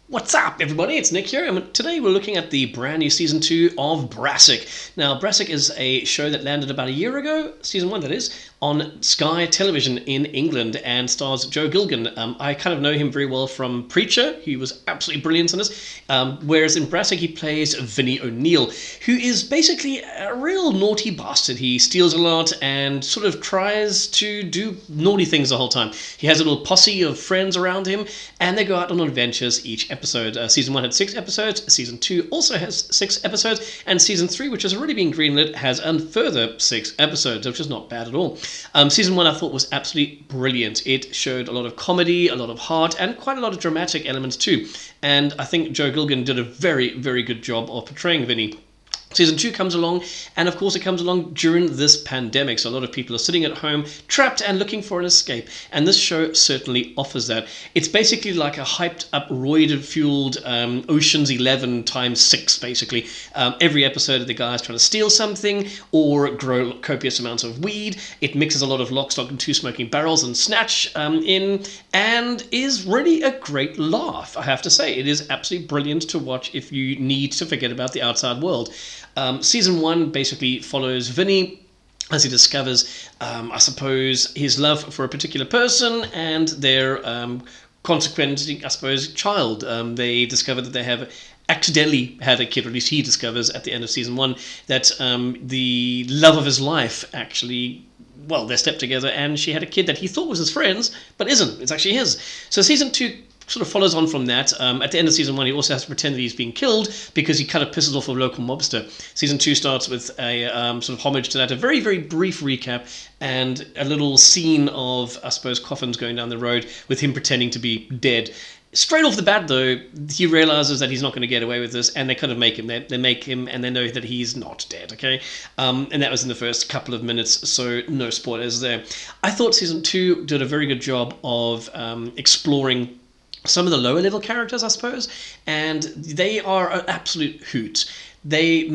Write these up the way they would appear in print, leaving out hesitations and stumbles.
What's up, everybody? It's Nick here, and today we're looking at the brand new season 2 of Brassic. Now, Brassic is a show that landed about a year ago, season 1 that is, on Sky Television in England and stars Joe Gilgun. I kind of know him very well from Preacher. He was absolutely brilliant in this. Whereas in Brassic, he plays Vinnie O'Neill, who is basically a real naughty bastard. He steals a lot and sort of tries to do naughty things the whole time. He has a little posse of friends around him, and they go out on adventures each episode. Season 1 had 6 episodes, Season 2 also has 6 episodes, and Season 3, which has already been greenlit, has a further 6 episodes, which is not bad at all. Season 1 I thought was absolutely brilliant. It showed a lot of comedy, a lot of heart, and quite a lot of dramatic elements too. And I think Joe Gilgun did a very, very good job of portraying Vinny. Season 2 comes along, and of course it comes along during this pandemic, so a lot of people are sitting at home, trapped and looking for an escape, and this show certainly offers that. It's basically like a hyped-up, roid-fueled Ocean's 11 times 6, basically. Every episode the guy's trying to steal something, or grow copious amounts of weed. It mixes a lot of Lock, Stock and Two Smoking Barrels and Snatch in, and is really a great laugh, I have to say. It is absolutely brilliant to watch if you need to forget about the outside world. Season 1 basically follows Vinny as he discovers, I suppose, his love for a particular person and their consequently, I suppose, child. They discover that they have accidentally had a kid, or at least he discovers at the end of Season 1 that the love of his life actually, well, they slept together and she had a kid that he thought was his friend's, but isn't. It's actually his. So Season 2 sort of follows on from that. At the end of Season 1, he also has to pretend that he's being killed because he kind of pisses off a local mobster. Season 2 starts with a sort of homage to that, a very, very brief recap, and a little scene of, I suppose, coffins going down the road with him pretending to be dead. Straight off the bat, though, he realizes that he's not going to get away with this, and they kind of make him. They make him, and they know that he's not dead, okay? And that was in the first couple of minutes, so no spoilers there. I thought Season 2 did a very good job of exploring some of the lower level characters, I suppose, and they are an absolute hoot. They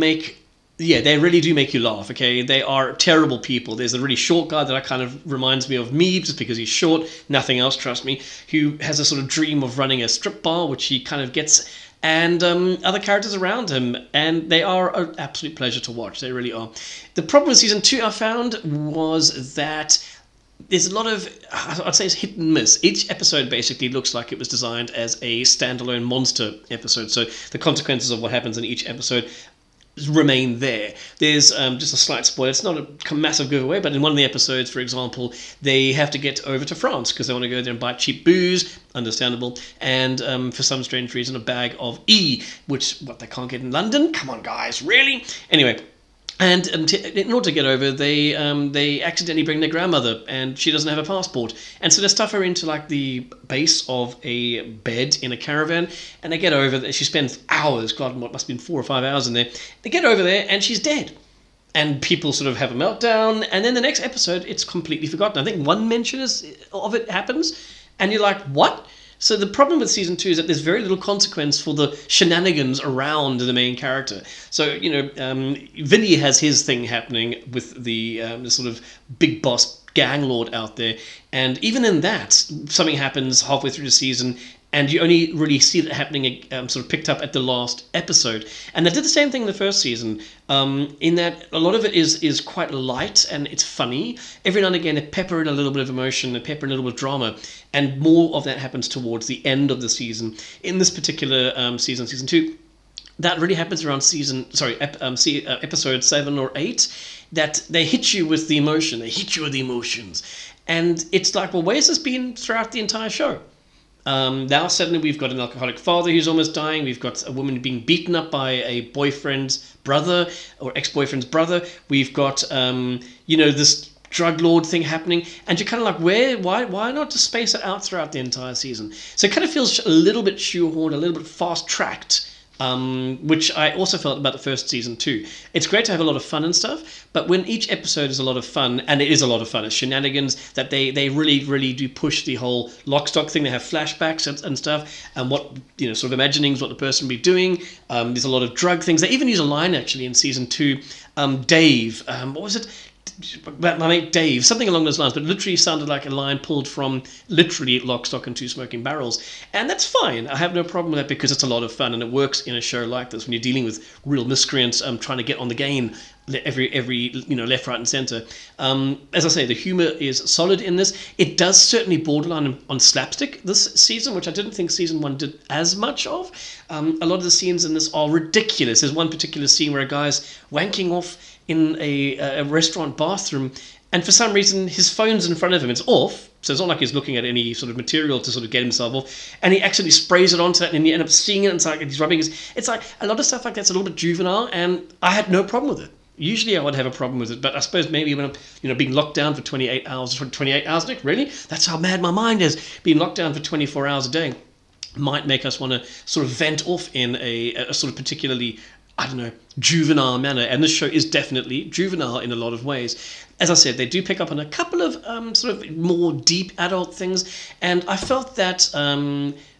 really do make you laugh, okay? They are terrible people. There's a really short guy that kind of reminds me of me, just because he's short, nothing else, trust me, who has a sort of dream of running a strip bar, which he kind of gets, and other characters around him, and they are an absolute pleasure to watch. They really are. The problem with Season 2 I found was that there's a lot of, I'd say it's hit and miss. Each episode basically looks like it was designed as a standalone monster episode, so the consequences of what happens in each episode remain there. There's just a slight spoiler. It's not a massive giveaway, but in one of the episodes, for example, they have to get over to France because they want to go there and buy cheap booze, understandable, and for some strange reason a bag of E, which, what, they can't get in London? Come on, guys, really? Anyway, and in order to get over, they accidentally bring their grandmother, and she doesn't have a passport. And so they stuff her into like the base of a bed in a caravan, and they get over there. She spends hours, God, what must have been 4 or 5 hours in there. They get over there, and she's dead. And people sort of have a meltdown, and then the next episode, it's completely forgotten. I think one mention of it happens, and you're like, what? So the problem with Season 2 is that there's very little consequence for the shenanigans around the main character. So, Vinny has his thing happening with the sort of big boss gang lord out there. And even in that, something happens halfway through the season, and you only really see it happening sort of picked up at the last episode. And they did the same thing in the first season, in that a lot of it is quite light and it's funny. Every now and again they pepper in a little bit of emotion, they pepper in a little bit of drama, and more of that happens towards the end of the season. In this particular season, Season 2, that really happens around episode 7 or 8, that they hit you with the emotion, they hit you with the emotions. And it's like, well, where's this been throughout the entire show? Now suddenly we've got an alcoholic father who's almost dying. We've got a woman being beaten up by a boyfriend's brother or ex-boyfriend's brother. We've got this drug lord thing happening, and you're kind of like, why not just space it out throughout the entire season? So it kind of feels a little bit shoehorned, a little bit fast-tracked, which I also felt about the first season too. It's great to have a lot of fun and stuff, but when each episode is a lot of fun, and it is a lot of fun, it's shenanigans, that they really, really do push the whole lock stock thing. They have flashbacks and stuff, and what, sort of imaginings what the person will be doing. There's a lot of drug things. They even use a line actually in Season 2, Dave, what was it? about my mate Dave, something along those lines, but literally sounded like a line pulled from literally Lock, Stock and Two Smoking Barrels. And that's fine. I have no problem with that because it's a lot of fun and it works in a show like this when you're dealing with real miscreants trying to get on the game every left, right and center. As I say, the humor is solid in this. It does certainly borderline on slapstick this season, which I didn't think season 1 did as much of. A lot of the scenes in this are ridiculous. There's one particular scene where a guy's wanking off in a restaurant bathroom, and for some reason his phone's in front of him. It's off, so it's not like he's looking at any sort of material to sort of get himself off, and he accidentally sprays it onto it, and you end up seeing it, and it's like he's rubbing his... It's like a lot of stuff like that's a little bit juvenile, and I had no problem with it. Usually I would have a problem with it, but I suppose maybe when I'm being locked down for 28 hours, Nick, really? That's how mad my mind is. Being locked down for 24 hours a day might make us want to sort of vent off in a sort of particularly, I don't know, juvenile manner. And this show is definitely juvenile in a lot of ways. As I said, they do pick up on a couple of sort of more deep adult things. And I felt that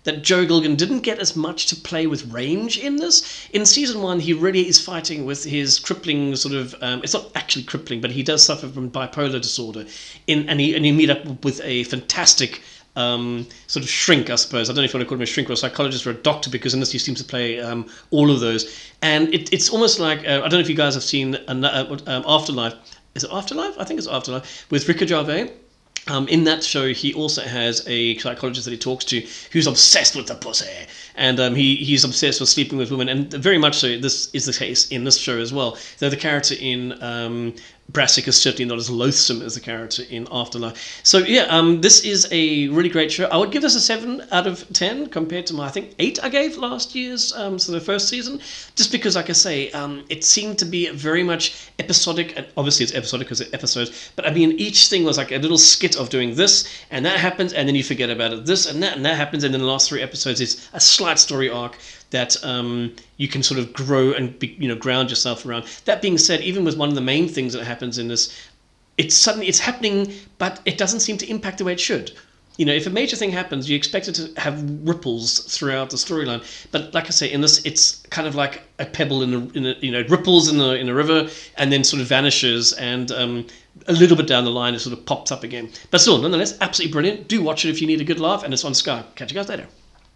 that Joe Gilgun didn't get as much to play with range in this. In season 1, he really is fighting with his crippling sort of... it's not actually crippling, but he does suffer from bipolar disorder. And you meet up with a fantastic... sort of shrink, I suppose. I don't know if you want to call him a shrink or a psychologist or a doctor, because in this he seems to play all of those. And it's almost like, I don't know if you guys have seen Afterlife. Is it Afterlife? I think it's Afterlife, with Ricky Gervais. In that show, he also has a psychologist that he talks to who's obsessed with the pussy. And he's obsessed with sleeping with women. And very much so, this is the case in this show as well. Though the character in Brassic is certainly not as loathsome as the character in Afterlife. So yeah, this is a really great show. I would give this a 7 out of 10 compared to my, I think, 8 I gave last year's, so the first season. Just because, like I say, it seemed to be very much episodic. And obviously it's episodic because it's episodes. But I mean, each thing was like a little skit of doing this, and that happens, and then you forget about it. This and that happens, and then the last 3 episodes is a slight story arc that you can sort of grow and ground yourself around. That being said, even with one of the main things that happens in this, it's happening, but it doesn't seem to impact the way it should. If a major thing happens, you expect it to have ripples throughout the storyline. But like I say, in this, it's kind of like a pebble it ripples in a river and then sort of vanishes, and a little bit down the line it sort of pops up again. But still, nonetheless, absolutely brilliant. Do watch it if you need a good laugh, and it's on Sky. Catch you guys later.